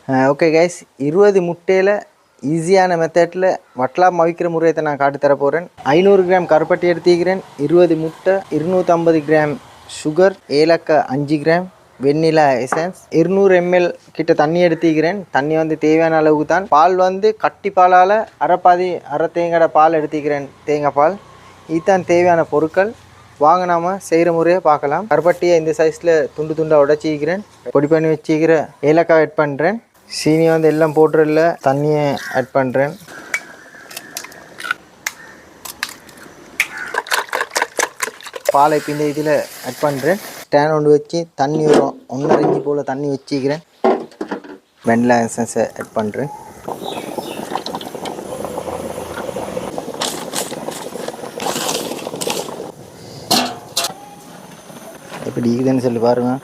Okay guys, 20 முட்டையில் ஈஸியான மெத்தடில் வட்டலாப்பம் அவிக்கிற முறையை நான் காட்டி தர போகிறேன். 500 கிராம் கருப்பட்டி எடுத்துக்கிறேன், 20 முட்டை, 250 கிராம் சுகர், ஏலக்காய் 5 கிராம், வெண்ணிலா எசன்ஸ், 200 ml கிட்ட தண்ணி எடுத்துக்கிறேன். தண்ணி வந்து தேவையான அளவுக்கு தான். பால் வந்து கட்டி பாலால் அரை தேங்காய் பால் எடுத்துக்கிறேன், தேங்காய் பால். இதுதான் தேவையான பொருட்கள். வாங்க நாம் செய்கிற முறையை பார்க்கலாம். கருப்பட்டியை இந்த சைஸில் துண்டு துண்டாக உடச்சிக்கிறேன். பொடி பண்ணி வச்சுக்கிற ஏலக்காய் ஆட் பண்ணுறேன். சீனி வந்து எல்லாம் போட்டுறல, தண்ணியை ஆட் பண்ணுறேன். பாலை இப்போ இந்த இதில் ஆட் பண்ணுறேன். ஸ்டாண்ட் ஒன்று வச்சு தண்ணி வரும் 1.5 இஞ்சி போல் தண்ணி வச்சுக்கிறேன். வெண்ணிலா எசன்ஸை ஆட் பண்ணுறேன். எப்படி இருக்குதுன்னு சொல்லி பாருங்கள்.